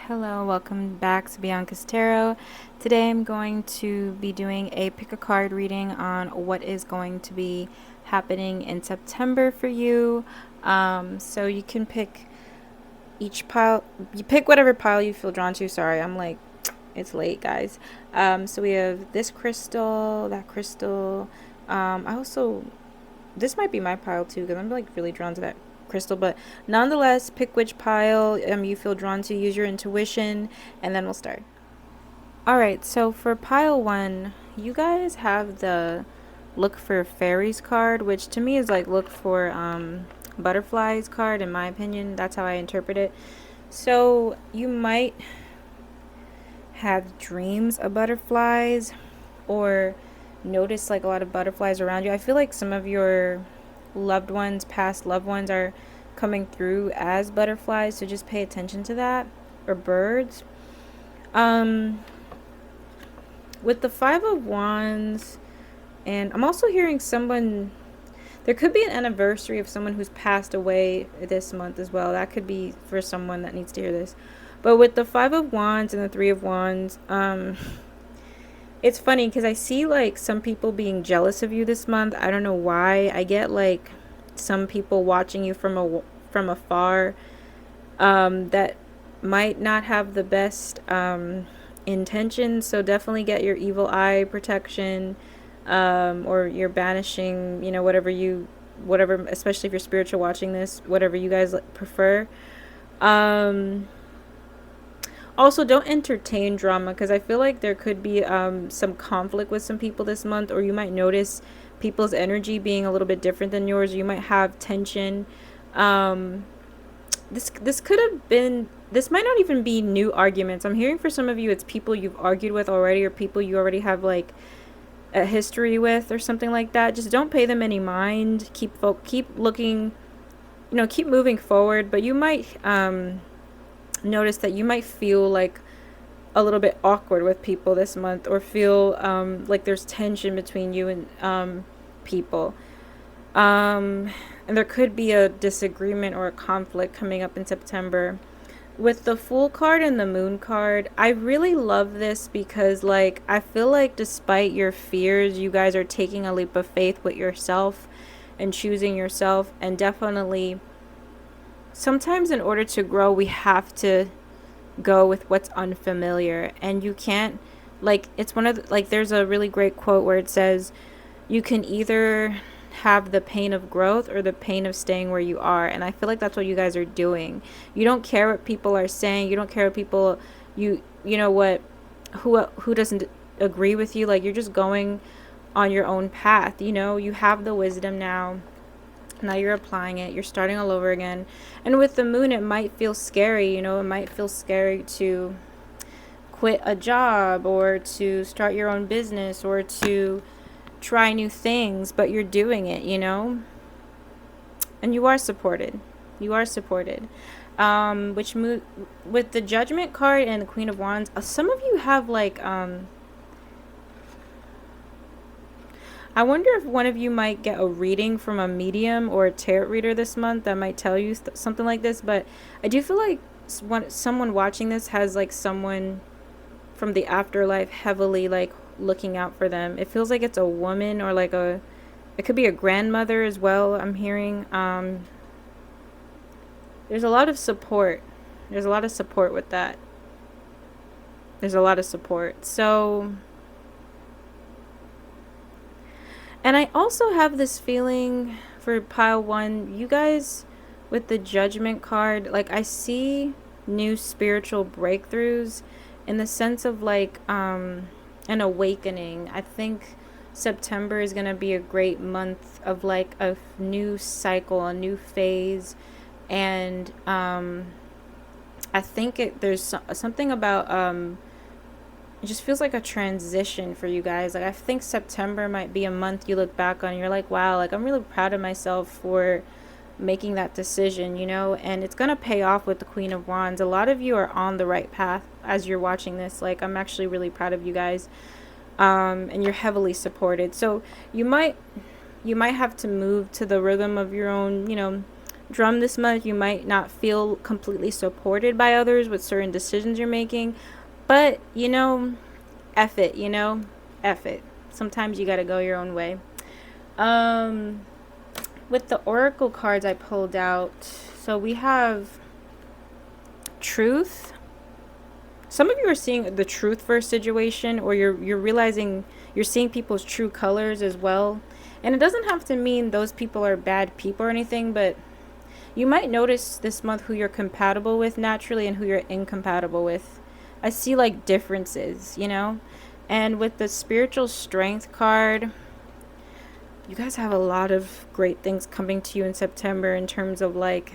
Hello, welcome back to Bianca's Tarot. Today I'm going to be doing a pick a card reading on what is going to be happening in September for you. So you can pick each pile, you pick whatever pile you feel drawn to. Sorry, it's late, guys. So we have this crystal, that crystal. This might be my pile too because I'm like really drawn to that crystal, but nonetheless, pick which pile you feel drawn to. Use your intuition, and then we'll start. All right, so for pile one, you guys have the look for fairies card, which to me is like look for butterflies card. In my opinion, that's how I interpret it. So you might have dreams of butterflies or notice like a lot of butterflies around you. I feel like some of your loved ones, past loved ones, are coming through as butterflies, so just pay attention to that. Or birds. With the Five of Wands, and I'm also hearing someone, there could be an anniversary of someone who's passed away this month as well. That could be for someone that needs to hear this. But with the Five of Wands and the Three of Wands, it's funny because I see like some people being jealous of you this month. I don't know why. I get like some people watching you from afar that might not have the best intentions. So definitely get your evil eye protection, or you're banishing, whatever, especially if you're spiritual watching this, whatever you guys prefer. Also, don't entertain drama because I feel like there could be some conflict with some people this month, or you might notice people's energy being a little bit different than yours. You might have tension. This could have been. This might not even be new arguments. I'm hearing for some of you it's people you've argued with already, or people you already have like a history with, or something like that. Just don't pay them any mind. Keep looking. Keep moving forward. But you might notice that you might feel like a little bit awkward with people this month, or feel like there's tension between you and people, and there could be a disagreement or a conflict coming up in September. With the Fool card and the Moon card, I really love this because like I feel like despite your fears, you guys are taking a leap of faith with yourself and choosing yourself. And definitely sometimes in order to grow, we have to go with what's unfamiliar. And you can't, like, it's one of the, like, there's a really great quote where it says you can either have the pain of growth or the pain of staying where you are. And I feel like that's what you guys are doing. You don't care what people are saying. You don't care what people, you know what, who doesn't agree with you. Like, you're just going on your own path. You have the wisdom now. Now you're applying it. You're starting all over again. And with the moon, it might feel scary. It might feel scary to quit a job, or to start your own business, or to try new things, but you're doing it, and you are supported. You are supported. With the Judgment card and the Queen of Wands, some of you have like I wonder if one of you might get a reading from a medium or a tarot reader this month that might tell you something like this. But I do feel like someone watching this has like someone from the afterlife heavily like looking out for them. It feels like it's a woman, or like it could be a grandmother as well. I'm hearing there's a lot of support. There's a lot of support with that. There's a lot of support. So, and I also have this feeling for pile one, you guys, with the Judgment card, like I see new spiritual breakthroughs in the sense of like an awakening. I think September is going to be a great month of like a new cycle, a new phase. And I think there's something about it just feels like a transition for you guys. Like I think September might be a month you look back on and you're like, wow, like I'm really proud of myself for making that decision, and it's gonna pay off with the Queen of Wands. A lot of you are on the right path as you're watching this. Like I'm actually really proud of you guys, and you're heavily supported. So you might have to move to the rhythm of your own, drum this month. You might not feel completely supported by others with certain decisions you're making, but F it, F it. Sometimes you gotta go your own way. Um, with the oracle cards I pulled out, so we have truth. Some of you are seeing the truth for a situation, or you're realizing you're seeing people's true colors as well. And it doesn't have to mean those people are bad people or anything, but you might notice this month who you're compatible with naturally and who you're incompatible with. I see like differences. And with the spiritual strength card, you guys have a lot of great things coming to you in September in terms of like,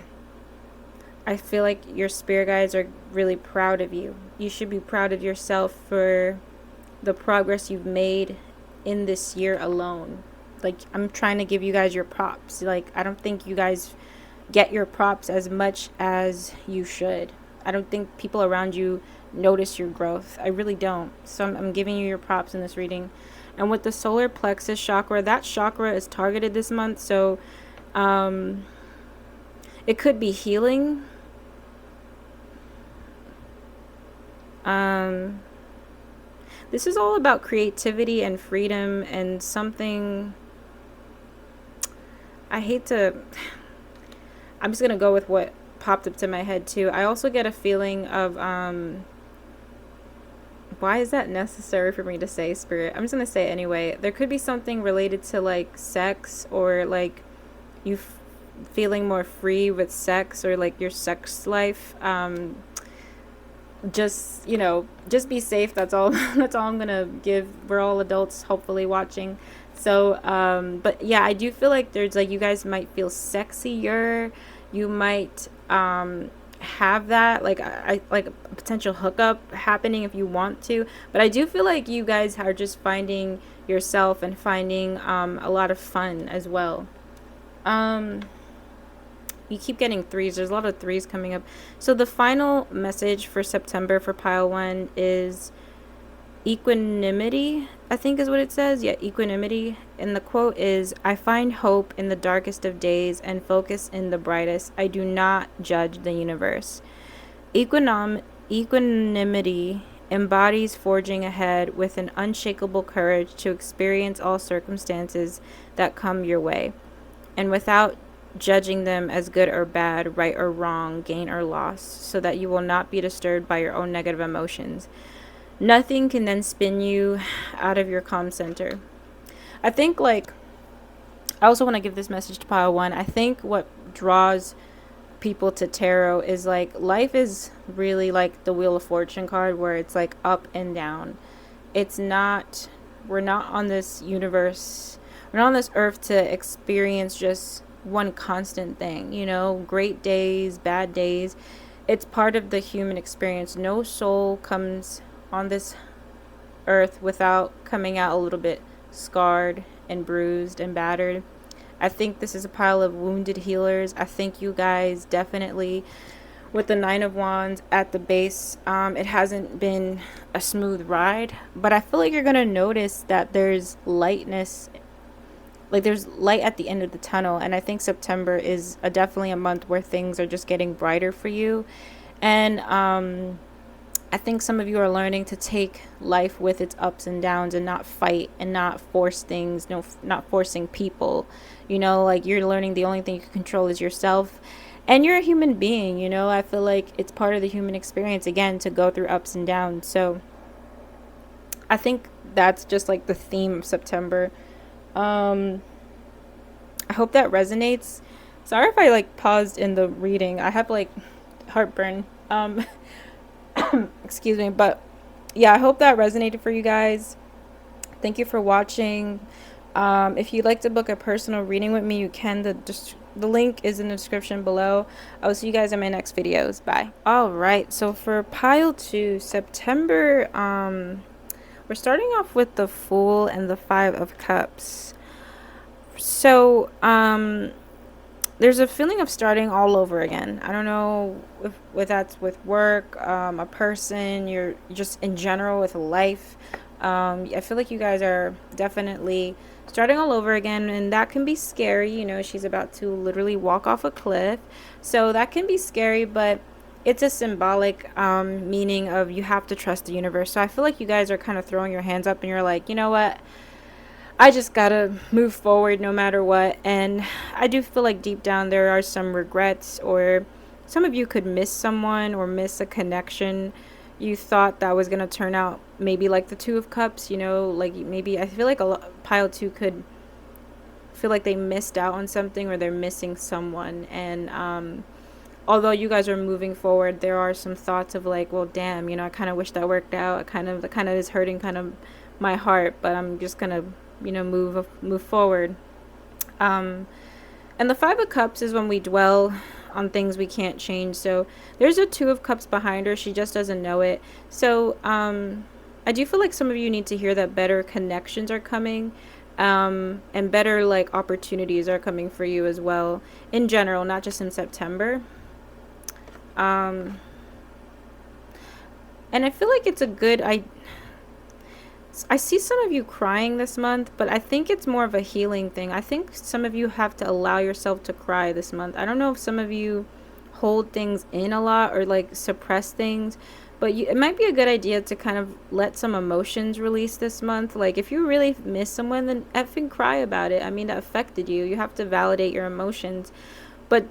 I feel like your spirit guides are really proud of you. You should be proud of yourself for the progress you've made in this year alone. Like, I'm trying to give you guys your props. Like, I don't think you guys get your props as much as you should. I don't think people around you notice your growth. I really don't. So I'm giving you your props in this reading. And with the solar plexus chakra, that chakra is targeted this month. So it could be healing. This is all about creativity and freedom and something. I'm just going to go with what popped up to my head too. I also get a feeling of, why is that necessary for me to say, Spirit? I'm just going to say it anyway. There could be something related to like sex, or like you feeling more free with sex, or like your sex life. Just be safe. That's all. That's all I'm gonna give. We're all adults, hopefully, watching. So but yeah, I do feel like there's like, you guys might feel sexier. You might have that like I like a potential hookup happening if you want to. But I do feel like you guys are just finding yourself and finding a lot of fun as well. You keep getting threes. There's a lot of threes coming up. So the final message for September for pile 1 is equanimity, I think is what it says. Yeah, equanimity. And the quote is, I find hope in the darkest of days and focus in the brightest. I do not judge the universe. Equanimity embodies forging ahead with an unshakable courage to experience all circumstances that come your way, and without judging them as good or bad, right or wrong, gain or loss, so that you will not be disturbed by your own negative emotions. Nothing can then spin you out of your calm center. I think, like, I also want to give this message to pile 1. I think what draws people to tarot is like, life is really like the Wheel of Fortune card, where it's like up and down. We're not on this universe, we're not on this earth to experience just one constant thing, great days, bad days. It's part of the human experience. No soul comes on this earth without coming out a little bit scarred and bruised and battered. I think this is a pile of wounded healers. I think you guys definitely, with the 9 of Wands at the base, it hasn't been a smooth ride, but I feel like you're gonna notice that there's lightness. Like, there's light at the end of the tunnel. And I think September is definitely a month where things are just getting brighter for you. And I think some of you are learning to take life with its ups and downs and not fight and not force things, not forcing people. Like, you're learning the only thing you can control is yourself. And you're a human being, I feel like it's part of the human experience, again, to go through ups and downs. So I think that's just like the theme of September. I hope that resonates. Sorry if I like paused in the reading. I have like heartburn. Excuse me. But yeah, I hope that resonated for you guys. Thank you for watching. If you'd like to book a personal reading with me, you can. The link is in the description below. I will see you guys in my next videos. Bye. All right. So for pile 2, September, we're starting off with the Fool and the 5 of Cups. So, there's a feeling of starting all over again. I don't know if that's with work, a person, you're just in general with life. I feel like you guys are definitely starting all over again, and that can be scary. You know, she's about to literally walk off a cliff, so that can be scary, but it's a symbolic meaning of you have to trust the universe. So I feel like you guys are kind of throwing your hands up and you're like, you know what, I just gotta move forward no matter what. And I do feel like deep down there are some regrets, or some of you could miss someone or miss a connection you thought that was gonna turn out maybe like the Two of Cups, you know, like maybe I feel like pile two could feel like they missed out on something or they're missing someone. And although you guys are moving forward, there are some thoughts of like, well, damn, you know, I kind of wish that worked out. That kind of is hurting kind of my heart, but I'm just gonna, you know, move forward. Um, and the Five of Cups is when we dwell on things we can't change. So there's a Two of Cups behind her. She just doesn't know it. So I do feel like some of you need to hear that better connections are coming. And better like opportunities are coming for you as well in general, not just in September. Um, and I feel like it's a good I see some of you crying this month, but I think it's more of a healing thing. I think some of you have to allow yourself to cry this month. I don't know if some of you hold things in a lot or like suppress things, but it might be a good idea to kind of let some emotions release this month. Like if you really miss someone, then effing cry about it. I mean, that affected you. You have to validate your emotions, but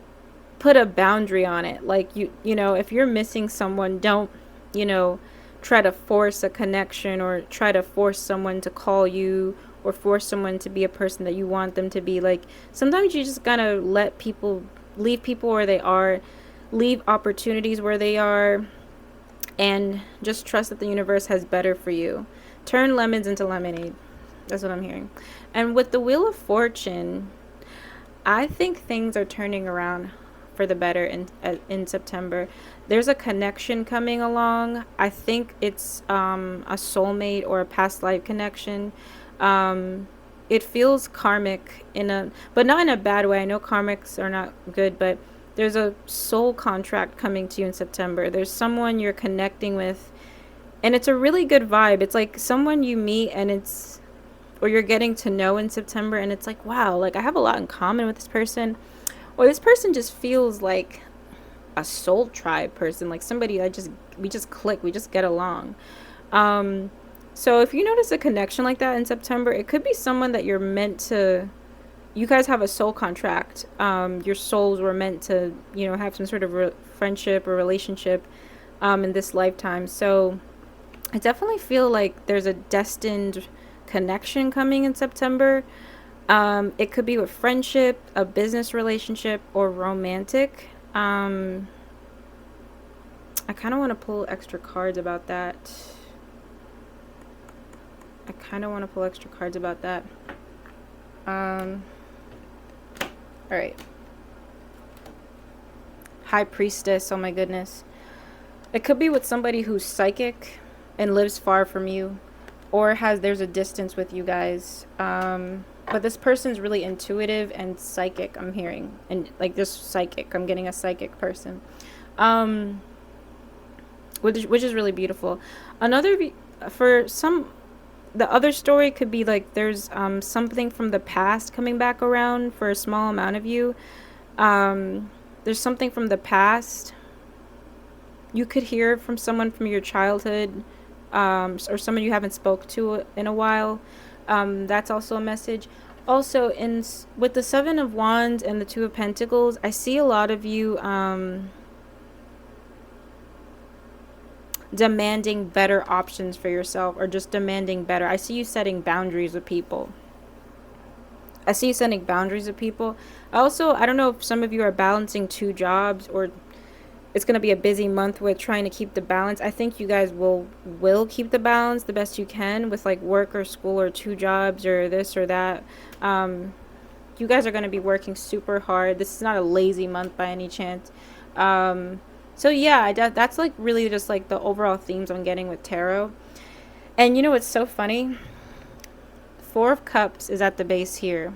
put a boundary on it. Like you know, if you're missing someone, don't, you know, try to force a connection or try to force someone to call you or force someone to be a person that you want them to be. Like sometimes you just gotta let people leave people where they are, leave opportunities where they are, and just trust that the universe has better for you. Turn lemons into lemonade. That's what I'm hearing. And with the Wheel of Fortune, I think things are turning around for the better in September. There's a connection coming along. I think it's a soulmate or a past life connection. It feels karmic but not in a bad way. I know karmics are not good, but there's a soul contract coming to you in September. There's someone you're connecting with, and it's a really good vibe. It's like someone you meet or you're getting to know in September, and it's like, wow, like I have a lot in common with this person. Or this person just feels like a soul tribe person, like somebody we just click, we just get along. So if you notice a connection like that in September, it could be someone that you guys have a soul contract. Your souls were meant to, you know, have some sort of friendship or relationship in this lifetime. So I definitely feel like there's a destined connection coming in September. It could be with friendship, a business relationship, or romantic. I kind of want to pull extra cards about that. All right. High Priestess, oh my goodness. It could be with somebody who's psychic and lives far from you, or there's a distance with you guys. But this person's really intuitive and psychic, I'm hearing. And like this psychic, I'm getting a psychic person. Which is really beautiful. The other story could be like there's something from the past coming back around for a small amount of you. There's something from the past. You could hear from someone from your childhood, or someone you haven't spoke to in a while. That's also a message. Also, with the Seven of Wands and the Two of Pentacles, I see a lot of you demanding better options for yourself, or just demanding better. I see you setting boundaries with people. Also, I don't know if some of you are balancing two jobs, or it's going to be a busy month with trying to keep the balance. I think you guys will keep the balance the best you can with like work or school or two jobs or this or that. You guys are going to be working super hard. This is not a lazy month by any chance. So yeah, that's like really just like the overall themes I'm getting with tarot. And you know what's so funny? Four of Cups is at the base here.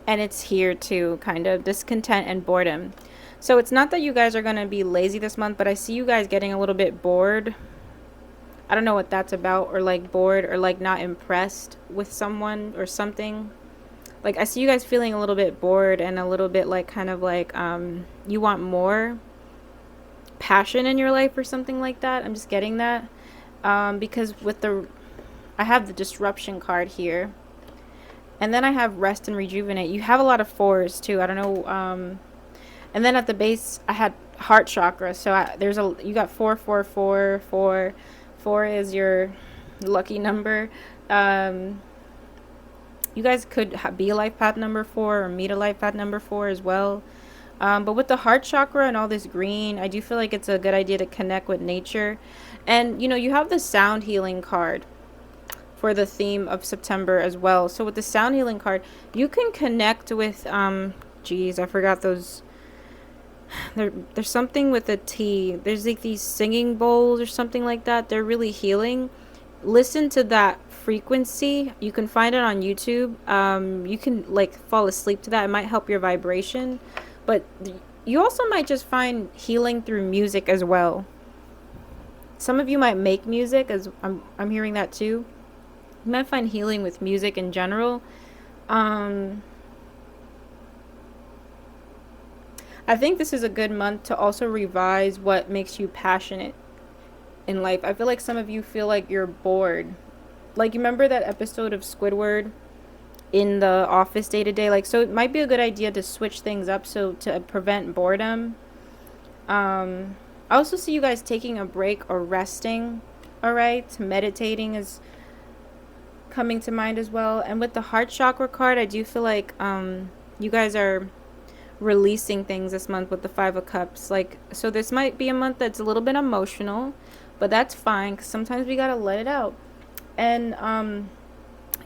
And it's here too, kind of discontent and boredom. So it's not that you guys are going to be lazy this month, but I see you guys getting a little bit bored. I don't know what that's about, or like bored, or like not impressed with someone or something. Like I see you guys feeling a little bit bored and a little bit like kind of like you want more passion in your life or something like that. I'm just getting that. Because with the I have the disruption card here. And then I have rest and rejuvenate. You have a lot of fours too. I don't know. And then at the base, I had heart chakra. So you got 4 4 4 4. 4 is your lucky number. You guys could be a life path number 4 or meet a life path number 4 as well. But with the heart chakra and all this green, I do feel like it's a good idea to connect with nature. And you have the sound healing card for the theme of September as well. So with the sound healing card, you can connect with geez, I forgot those. There's something with a T. There's like these singing bowls or something like that. They're really healing. Listen to that frequency. You can find it on YouTube. You can like fall asleep to that. It might help your vibration, but you also might just find healing through music as well. Some of you might make music, as I'm hearing that too. You might find healing with music in general. I think this is a good month to also revise what makes you passionate in life. I feel like some of you feel like you're bored. Like, you remember that episode of Squidward in the office day to day? Like, so it might be a good idea to switch things up so to prevent boredom. I also see you guys taking a break or resting. All right, meditating is coming to mind as well. And with the heart chakra card, I do feel like you guys are releasing things this month with the 5 of Cups. Like, so this might be a month that's a little bit emotional, but that's fine because sometimes we gotta let it out. And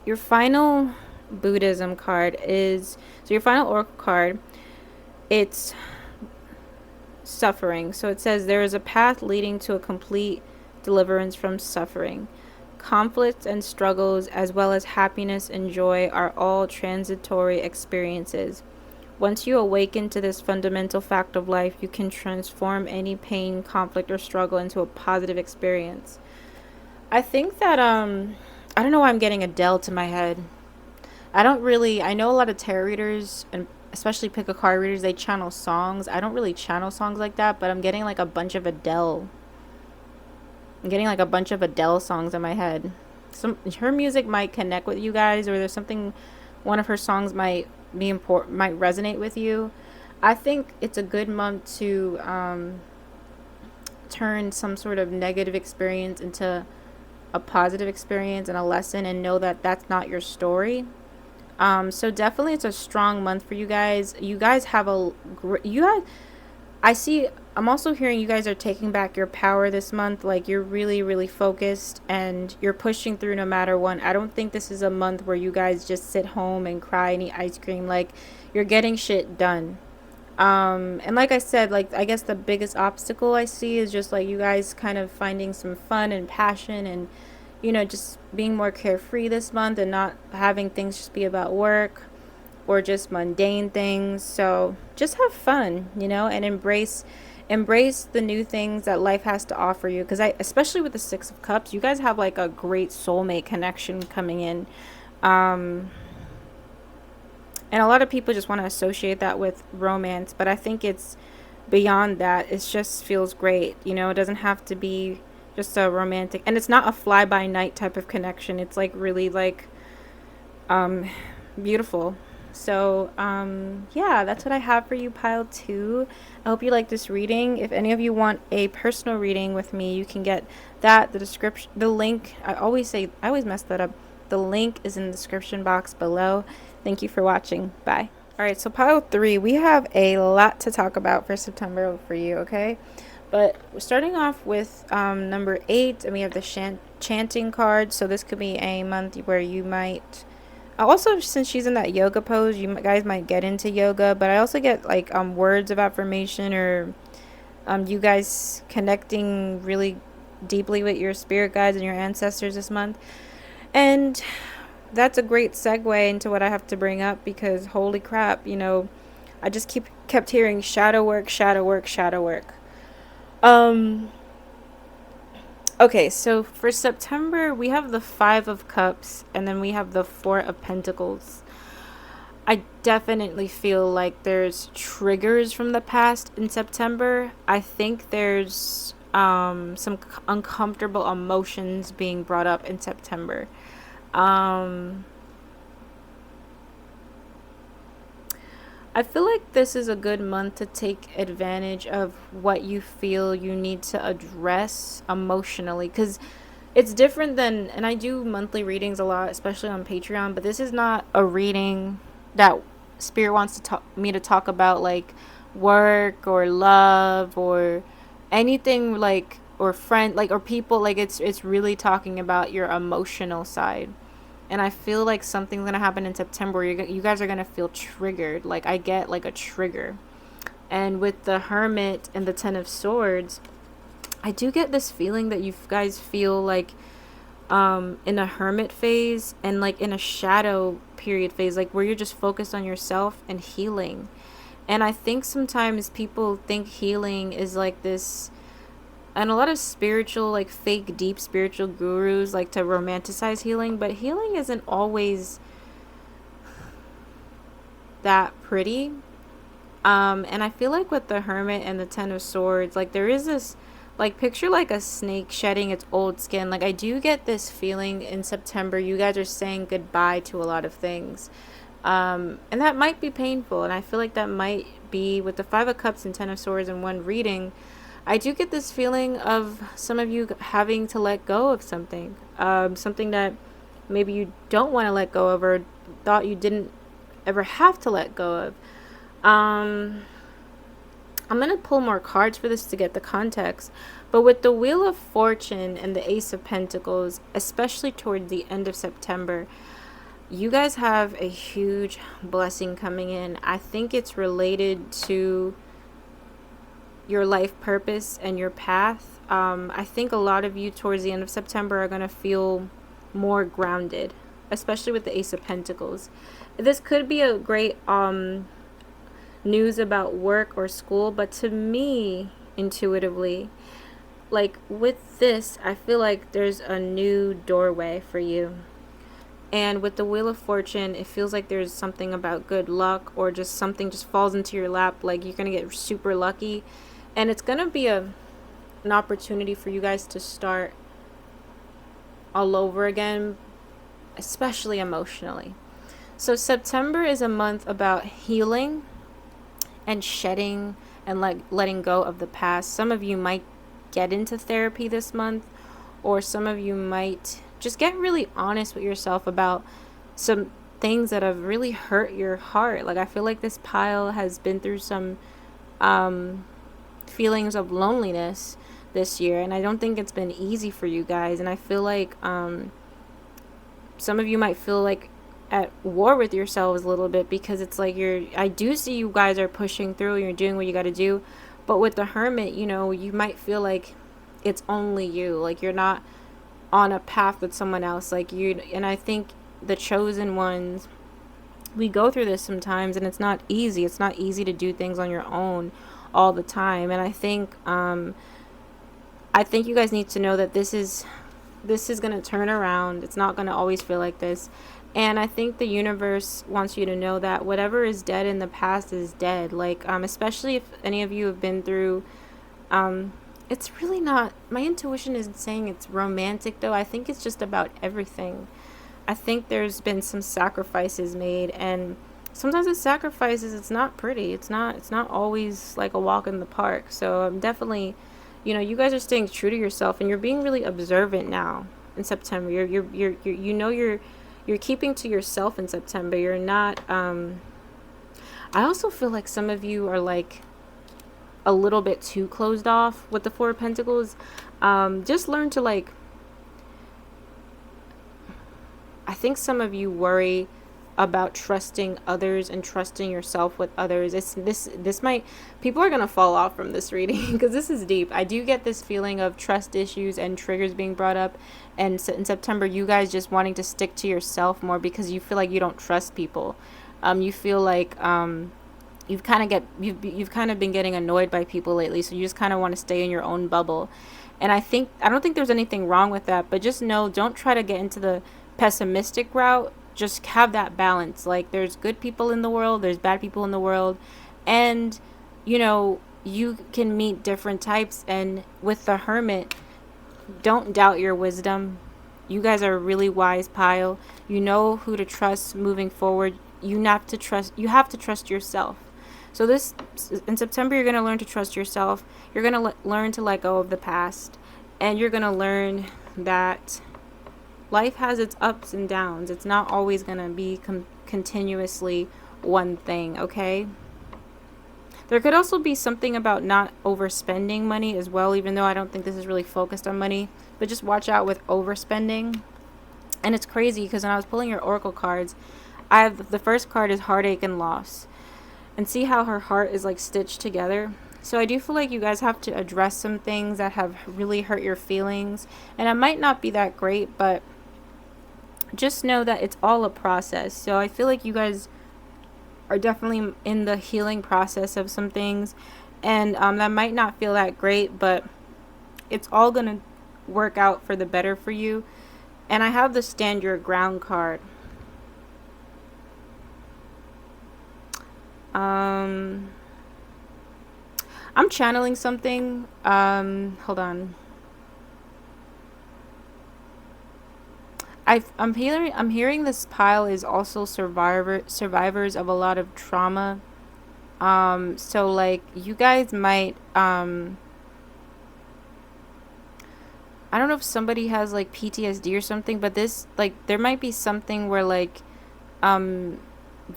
your final Buddhism card is, so your final oracle card, it's suffering. So it says there is a path leading to a complete deliverance from suffering. Conflicts and struggles, as well as happiness and joy, are all transitory experiences. Once you awaken to this fundamental fact of life, you can transform any pain, conflict, or struggle into a positive experience. I think that I don't know why I'm getting Adele to my head. I know a lot of tarot readers, and especially pick a card readers, they channel songs. I don't really channel songs like that, but I'm getting like a bunch of Adele. I'm getting like a bunch of Adele songs in my head. Her music might connect with you guys, or there's something, one of her songs might resonate with you. I think it's a good month to turn some sort of negative experience into a positive experience and a lesson, and know that that's not your story. So definitely it's a strong month for you guys. You guys have I'm also hearing you guys are taking back your power this month. Like, you're really, really focused and you're pushing through no matter what. I don't think this is a month where you guys just sit home and cry and eat ice cream. Like, you're getting shit done. And like I said, like, I guess the biggest obstacle I see is just like you guys kind of finding some fun and passion and, just being more carefree this month and not having things just be about work or just mundane things. So just have fun, and embrace the new things that life has to offer you. Because especially with the 6 of Cups, you guys have like a great soulmate connection coming in. And a lot of people just want to associate that with romance, but I think it's beyond that. It just feels great. It doesn't have to be just a romantic, and it's not a fly by night type of connection. It's like really like beautiful. So yeah, that's what I have for you, pile 2. I hope you like this reading. If any of you want a personal reading with me, you can get that, the description, the link. I always mess that up. The link is in the description box below. Thank you for watching. Bye. All right, so pile 3, we have a lot to talk about for September for you, okay? But we're starting off with number 8, and we have the chanting card. So this could be a month where you might, also, since she's in that yoga pose, you guys might get into yoga. But I also get like words of affirmation, or you guys connecting really deeply with your spirit guides and your ancestors this month. And that's a great segue into what I have to bring up, because holy crap, I just kept hearing shadow work, shadow work, shadow work. Okay, so for September, we have the Five of Cups and then we have the Four of Pentacles. I definitely feel like there's triggers from the past in September. I think there's some uncomfortable emotions being brought up in September. Um, I feel like this is a good month to take advantage of what you feel you need to address emotionally, because it's different than, and I do monthly readings a lot, especially on Patreon, but this is not a reading that Spirit wants to me to talk about like work or love or anything like, or friend like, or people, like it's really talking about your emotional side. And I feel like something's gonna happen in September. You guys are gonna feel triggered. Like I get like a trigger. And with the Hermit and the Ten of Swords, I do get this feeling that you guys feel like in a hermit phase and like in a shadow period phase, like where you're just focused on yourself and healing. And I think sometimes people think healing is like this, and a lot of spiritual, like fake deep spiritual gurus like to romanticize healing, but healing isn't always that pretty. And I feel like with the Hermit and the Ten of Swords, like there is this, like picture like a snake shedding its old skin. Like I do get this feeling in September you guys are saying goodbye to a lot of things. And that might be painful, and I feel like that might be with the Five of Cups and Ten of Swords in one reading. I do get this feeling of some of you having to let go of something. Something that maybe you don't want to let go of or thought you didn't ever have to let go of. I'm going to pull more cards for this to get the context. But with the Wheel of Fortune and the Ace of Pentacles, especially toward the end of September, you guys have a huge blessing coming in. I think it's related to your life purpose and your path. I think a lot of you towards the end of September are going to feel more grounded, especially with the Ace of Pentacles. This could be a great news about work or school, but to me, intuitively, like with this, I feel like there's a new doorway for you. And with the Wheel of Fortune, it feels like there's something about good luck, or just something just falls into your lap, like you're gonna get super lucky, and it's gonna be an opportunity for you guys to start all over again, especially emotionally. So September is a month about healing and shedding and like letting go of the past. Some of you might get into therapy this month, or some of you might just get really honest with yourself about some things that have really hurt your heart. Like I feel like this pile has been through some feelings of loneliness this year, and I don't think it's been easy for you guys. And I feel like some of you might feel like at war with yourselves a little bit, because it's like I do see you guys are pushing through, you're doing what you got to do, but with the Hermit, you know, you might feel like it's only you, like you're not on a path with someone else, like you. And I think the chosen ones, we go through this sometimes, and it's not easy to do things on your own all the time. And I think you guys need to know that this is going to turn around. It's not going to always feel like this. And I think the universe wants you to know that whatever is dead in the past is dead. Like, especially if any of you have been through, it's really not, my intuition isn't saying it's romantic though. I think it's just about everything. I think there's been some sacrifices made, and sometimes the sacrifices, it's not pretty. It's not always like a walk in the park. So I'm definitely, you know, you guys are staying true to yourself, and you're being really observant now in September. You're keeping to yourself in September. You're not, I also feel like some of you are like a little bit too closed off with the Four of Pentacles. Just learn to like, I think some of you worry about trusting others and trusting yourself with others. This might, people are gonna fall off from this reading because this is deep. I do get this feeling of trust issues and triggers being brought up, and in September, you guys just wanting to stick to yourself more because you feel like you don't trust people. You feel like you've kind of been getting annoyed by people lately, so you just kind of want to stay in your own bubble. And I don't think there's anything wrong with that, but just know, don't try to get into the pessimistic route. Just have that balance. Like, there's good people in the world, there's bad people in the world, and you can meet different types. And with the Hermit, don't doubt your wisdom. You guys are a really wise pile. You know who to trust moving forward. You have to trust yourself. So this in September, you're going to learn to trust yourself. You're going to learn to let go of the past, and you're going to learn that life has its ups and downs. It's not always going to be continuously one thing, okay? There could also be something about not overspending money as well, even though I don't think this is really focused on money. But just watch out with overspending. And it's crazy because when I was pulling your oracle cards, I have the first card is heartache and loss. And see how her heart is like stitched together. So I do feel like you guys have to address some things that have really hurt your feelings. And it might not be that great, but just know that it's all a process. So I feel like you guys are definitely in the healing process of some things, and that might not feel that great, but it's all gonna work out for the better for you. And I have the stand your ground card. I'm channeling something. Hold on. I'm hearing this pile is also survivors of a lot of trauma. So like you guys might I don't know if somebody has like PTSD or something, but this like there might be something where like um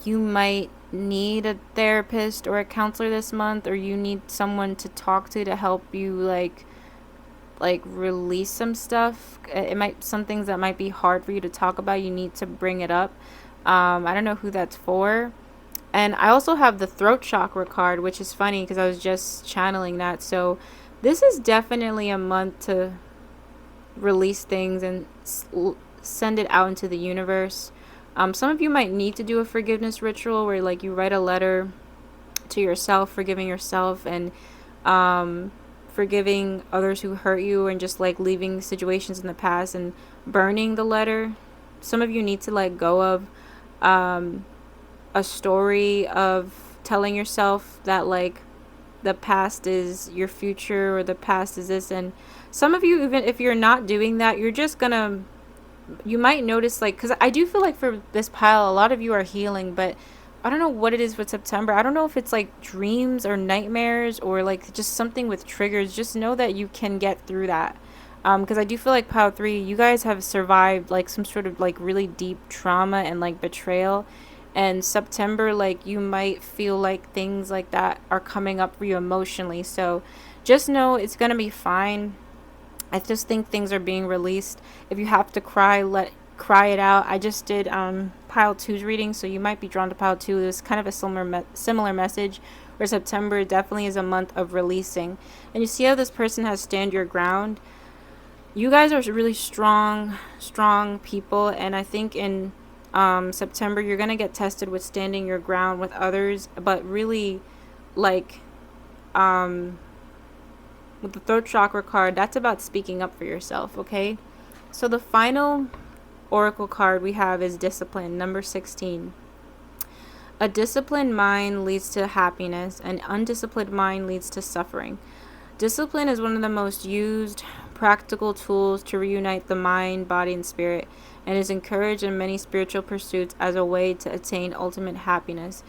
you might need a therapist or a counselor this month, or you need someone to talk to help you like release some stuff. It might some things that might be hard for you to talk about. You need to bring it up. I don't know who that's for. And I also have the throat chakra card, which is funny because I was just channeling that. So this is definitely a month to release things and send it out into the universe. Some of you might need to do a forgiveness ritual where like you write a letter to yourself, forgiving yourself, and forgiving others who hurt you, and just like leaving situations in the past and burning the letter. Some of you need to let go of a story of telling yourself that like the past is your future, or the past is this. And some of you, even if you're not doing that, you're just gonna you might notice like, because I do feel like for this pile a lot of you are healing, but I don't know what it is with September. I don't know if it's like dreams or nightmares or like just something with triggers. Just know that you can get through that. Because I do feel like pile 3, you guys have survived like some sort of like really deep trauma and like betrayal. And September, like you might feel like things like that are coming up for you emotionally. So just know it's going to be fine. I just think things are being released. If you have to cry, cry it out. I just did pile 2's reading, so you might be drawn to pile 2. It was kind of a similar message, where September definitely is a month of releasing. And you see how this person has stand your ground. You guys are really strong people, and I think in September you're gonna get tested with standing your ground with others, but really like with the throat chakra card, that's about speaking up for yourself, okay? So the final oracle card we have is discipline, number 16. A disciplined mind leads to happiness, an undisciplined mind leads to suffering. Discipline is one of the most used practical tools to reunite the mind, body, and spirit, and is encouraged in many spiritual pursuits as a way to attain ultimate happiness.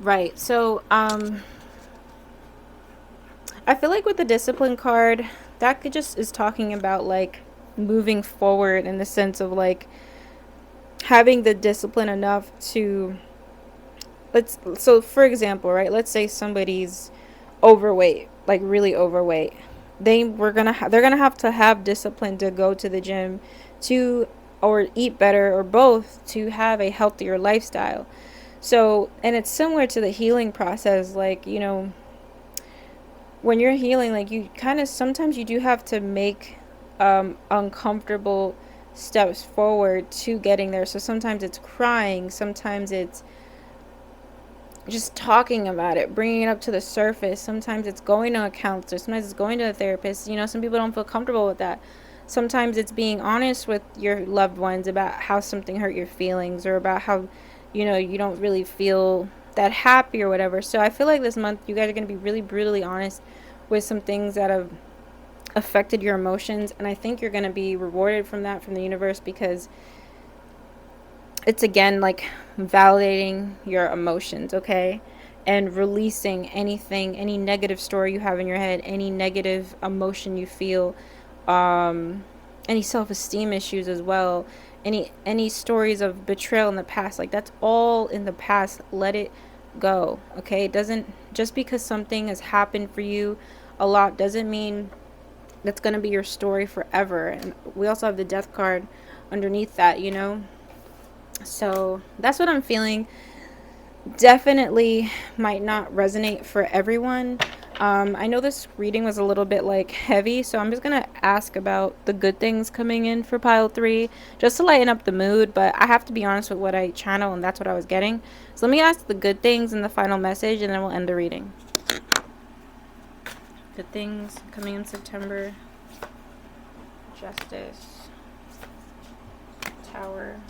Right, so I feel like with the discipline card, that could just is talking about like moving forward in the sense of like having the discipline enough to so for example, right, let's say somebody's overweight, like really overweight. They're gonna have to have discipline to go to the gym, to or eat better, or both, to have a healthier lifestyle. So, and it's similar to the healing process, like when you're healing, like you kind of sometimes you do have to make uncomfortable steps forward to getting there. So sometimes it's crying, sometimes it's just talking about it, bringing it up to the surface. Sometimes it's going to a counselor, sometimes it's going to a therapist. You know, some people don't feel comfortable with that. Sometimes it's being honest with your loved ones about how something hurt your feelings, or about how, you know, you don't really feel that happy or whatever. So I feel like this month you guys are going to be really brutally honest with some things that have affected your emotions, and I think you're going to be rewarded from that from the universe, because it's again like validating your emotions, okay? And releasing anything, any negative story you have in your head, any negative emotion you feel, um, any self-esteem issues as well, any stories of betrayal in the past. Like, that's all in the past. Let it go, okay? It doesn't, just because something has happened for you a lot doesn't mean that's going to be your story forever. And we also have the death card underneath that, you know? So that's what I'm feeling. Definitely might not resonate for everyone. I know this reading was a little bit like heavy, so I'm just gonna ask about the good things coming in for pile 3, just to lighten up the mood. But I have to be honest with what I channel, and that's what I was getting. So let me ask the good things in the final message, and then we'll end the reading. Good things coming in September. Justice. Tower.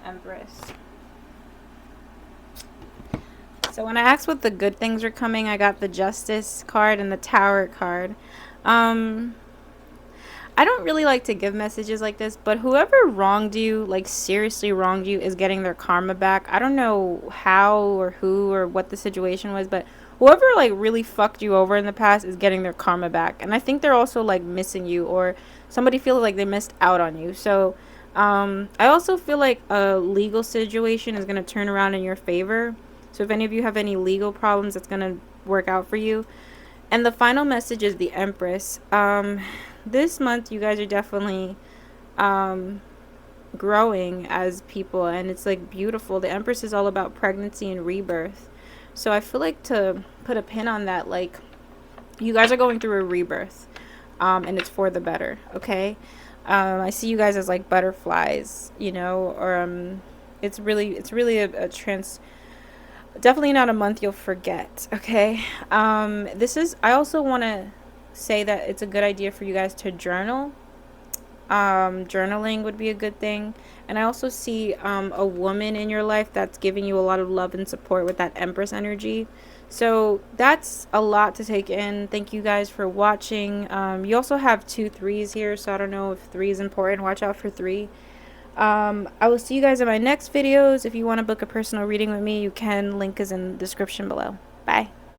Empress. So when I asked what the good things are coming, I got the Justice card and the Tower card. I don't really like to give messages like this, but whoever wronged you, like seriously wronged you, is getting their karma back. I don't know how or who or what the situation was, but whoever like really fucked you over in the past is getting their karma back. And I think they're also like missing you, or somebody feels like they missed out on you. So I also feel like a legal situation is going to turn around in your favor. So if any of you have any legal problems, it's going to work out for you. And the final message is the Empress. This month you guys are definitely growing as people, and it's like beautiful. The Empress is all about pregnancy and rebirth. So I feel like to put a pin on that, like, you guys are going through a rebirth, and it's for the better, okay? I see you guys as like butterflies, you know, or it's really a definitely not a month you'll forget, okay? I also want to say that it's a good idea for you guys to journal. Journaling would be a good thing. And I also see a woman in your life that's giving you a lot of love and support with that Empress energy. So that's a lot to take in. Thank you guys for watching. You also have 2 3s here, so I don't know if 3 is important. Watch out for 3. I will see you guys in my next videos. If you want to book a personal reading with me, you can. Link is in the description below. Bye.